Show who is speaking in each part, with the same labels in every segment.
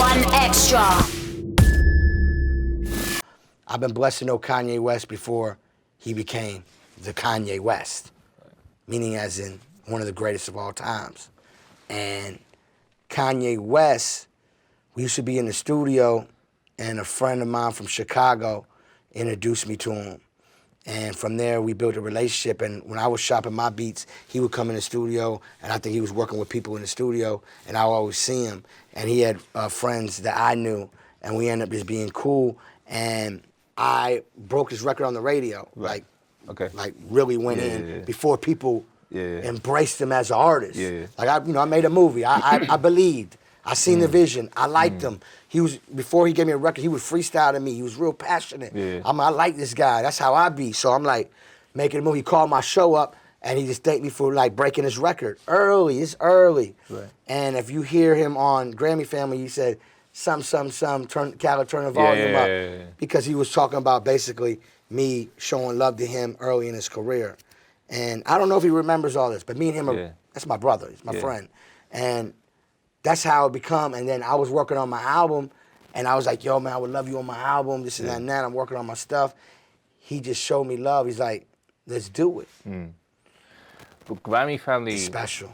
Speaker 1: One Extra.
Speaker 2: I've been blessed to know Kanye West before he became the Kanye West, meaning as in one of the greatest of all times. And Kanye West, we used to be in the studio, and a friend of mine from Chicago introduced me to him. And from there, we built a relationship. And when I was shopping my beats, he would come in the studio, and I think he was working with people in the studio, and I would always see him. And he had friends that I knew, and we ended up just being cool. And I broke his record on the radio,
Speaker 3: Right.
Speaker 2: like really went in before people embraced him as an artist.
Speaker 3: Yeah.
Speaker 2: Like I made a movie. I believed. I seen the vision. I liked him. He was, before he gave me a record, he would freestyle to me. He was real passionate.
Speaker 3: Yeah.
Speaker 2: I like this guy. That's how I be. So I'm like making a movie. He called my show up, and he just thanked me for like breaking his record early. It's early.
Speaker 3: Right.
Speaker 2: And if you hear him on Grammy Family, he said, Khaled, turn the volume up. Because he was talking about basically me showing love to him early in his career. And I don't know if he remembers all this, but me and him are, that's my brother, he's my friend. And that's how it become. And then I was working on my album, and I was like, yo, man, I would love you on my album, this and that and that. I'm working on my stuff. He just showed me love. He's like, let's do it.
Speaker 3: But Grammy Family,
Speaker 2: It's special.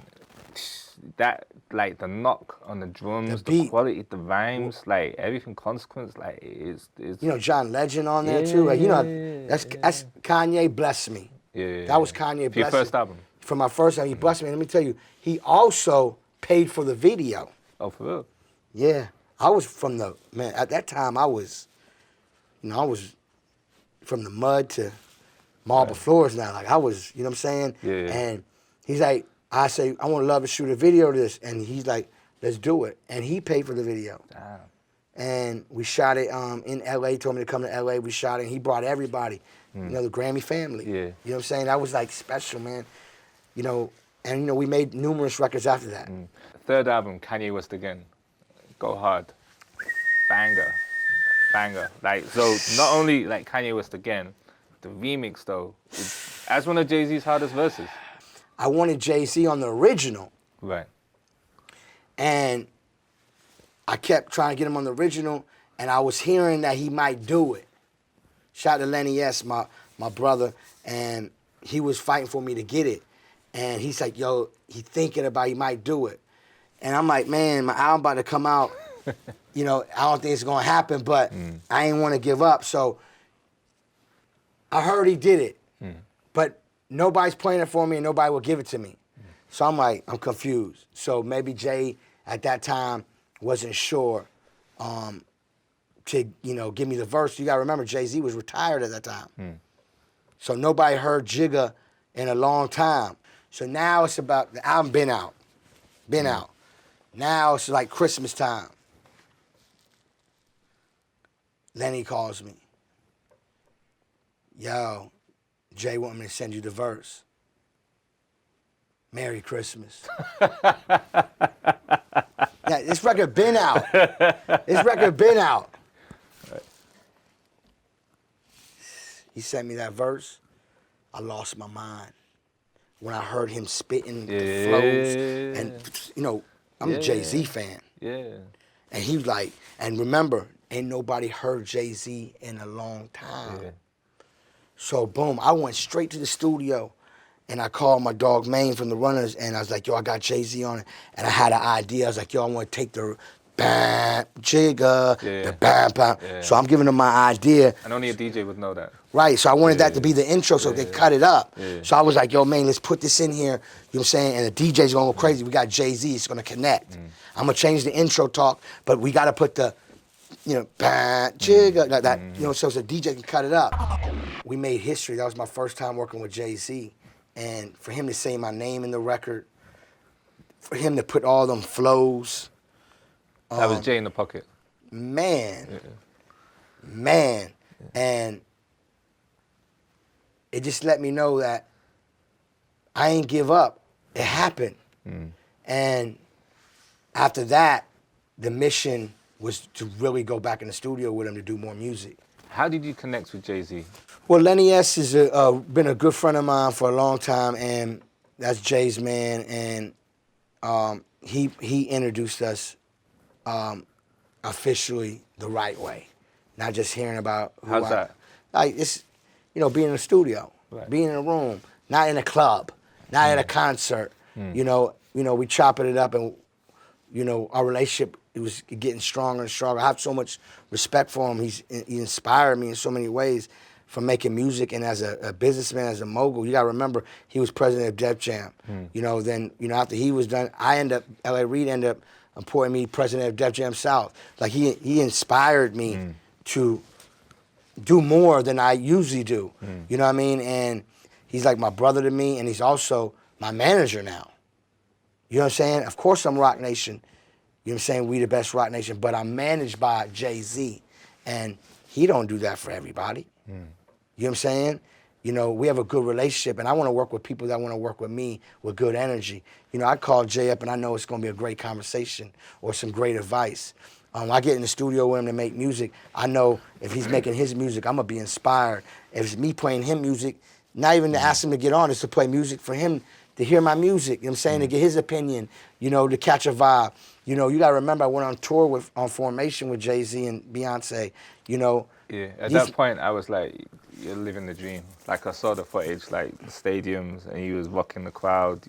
Speaker 3: that, like, the knock on the drums,
Speaker 2: The beat.
Speaker 3: the quality, the rhymes, like, everything, Consequence, like, is
Speaker 2: You know, John Legend on there too. Like, you know, that's Kanye blessed me. That was Kanye blessed me.
Speaker 3: For your first album?
Speaker 2: For my first album, he blessed me. And let me tell you, he also paid for the video.
Speaker 3: Oh, for real?
Speaker 2: Yeah. I was from the, man, at that time I was, you know, I was from the mud to marble floors now. Like I was, you know what I'm saying?
Speaker 3: Yeah.
Speaker 2: And he's like, I say, I want to love to shoot a video of this. And he's like, let's do it. And he paid for the video.
Speaker 3: Damn.
Speaker 2: And we shot it in LA, told me to come to LA. We shot it, and he brought everybody, you know, the Grammy family.
Speaker 3: Yeah.
Speaker 2: You know what I'm saying? That was like special, man. You know, and you know, we made numerous records after that.
Speaker 3: Third album, Kanye West Again. Go Hard. Banger. Banger. Like, so not only like Kanye West Again, the remix though, as one of Jay-Z's hardest verses.
Speaker 2: I wanted Jay-Z on the original.
Speaker 3: Right.
Speaker 2: And I kept trying to get him on the original, and I was hearing that he might do it. Shout out to Lenny S., my brother, and he was fighting for me to get it. And he's like, yo, he thinking about he might do it. And I'm like, man, my album about to come out. You know, I don't think it's gonna happen, but I ain't wanna give up. So I heard he did it, but nobody's playing it for me and nobody will give it to me. So I'm like, I'm confused. So maybe Jay at that time wasn't sure to, you know, give me the verse. You gotta remember, Jay-Z was retired at that time. So nobody heard Jigga in a long time. So now it's about, the album been out. Now it's like Christmas time. Lenny calls me. Yo, Jay want me to send you the verse. Merry Christmas. Yeah, this record been out. He sent me that verse. I lost my mind when I heard him spitting the flows. And, you know, I'm a Jay-Z fan.
Speaker 3: Yeah.
Speaker 2: And he was like, and remember, ain't nobody heard Jay-Z in a long time.
Speaker 3: Yeah.
Speaker 2: So boom, I went straight to the studio, and I called my dog Maine from the Runners, and I was like, yo, I got Jay-Z on it. And I had an idea. I was like, yo, I want to take the bam, Jigga, the bam, bam.
Speaker 3: Yeah.
Speaker 2: So I'm giving them my idea.
Speaker 3: And only a DJ would know that.
Speaker 2: Right, so I wanted that to be the intro, so they cut it up.
Speaker 3: Yeah.
Speaker 2: So I was like, yo, man, let's put this in here, you know what I'm saying? And the DJ's gonna go crazy. We got Jay-Z, it's gonna connect. I'm gonna change the intro talk, but we gotta put the, you know, bam, Jigga, like that, you know, so the DJ can cut it up. We made history. That was my first time working with Jay-Z. And for him to say my name in the record, for him to put all them flows.
Speaker 3: That was Jay in the Pocket.
Speaker 2: Man. And it just let me know that I ain't give up. It happened. And after that, the mission was to really go back in the studio with him to do more music.
Speaker 3: How did you connect with Jay-Z?
Speaker 2: Well, Lenny S. has been a good friend of mine for a long time, and that's Jay's man. And he introduced us. I officially the right way, not just hearing about who
Speaker 3: How's that?
Speaker 2: Like it's, being in the studio,
Speaker 3: Right.
Speaker 2: being in a room, not in a club, not at a concert. You know, we chopping it up, and our relationship, it was getting stronger and stronger. I have so much respect for him. He inspired me in so many ways, from making music and as a businessman, as a mogul. You gotta remember, he was president of Def Jam. Then after he was done, L.A. Reid ended up appointing me president of Def Jam South. Like he inspired me to do more than I usually do. You know what I mean? And he's like my brother to me, and he's also my manager now. You know what I'm saying? Of course I'm Rock Nation. You know what I'm saying? We the best Rock Nation, but I'm managed by Jay-Z. And he don't do that for everybody. You know what I'm saying? We have a good relationship, and I want to work with people that want to work with me with good energy. I call Jay up, and I know it's going to be a great conversation or some great advice. I get in the studio with him to make music. I know if he's making his music, I'm going to be inspired. If it's me playing him music, not even to ask him to get on, it's to play music for him, to hear my music, you know what I'm saying, to get his opinion, to catch a vibe. You got to remember, I went on tour on Formation with Jay-Z and Beyonce,
Speaker 3: Yeah, at that point, I was like, you're living the dream. Like, I saw the footage, like, the stadiums, and he was rocking the crowd,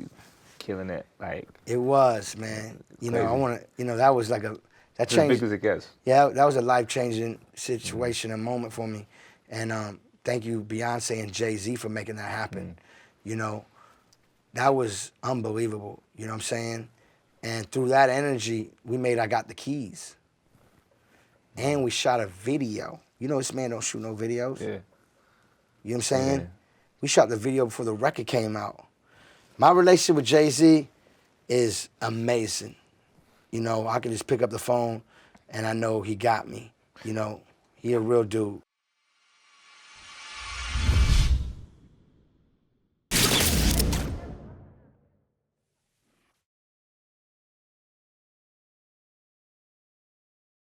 Speaker 3: killing it, like...
Speaker 2: It was, man. I want to, that was like that changed.
Speaker 3: As big as it gets.
Speaker 2: Yeah, that was a life-changing situation and moment for me. And thank you, Beyonce and Jay-Z, for making that happen. That was unbelievable, you know what I'm saying? And through that energy, I Got the Keys. And we shot a video. This man don't shoot no videos.
Speaker 3: Yeah.
Speaker 2: You know what I'm saying?
Speaker 3: Yeah.
Speaker 2: We shot the video before the record came out. My relationship with Jay-Z is amazing. I can just pick up the phone and I know he got me. He a real dude.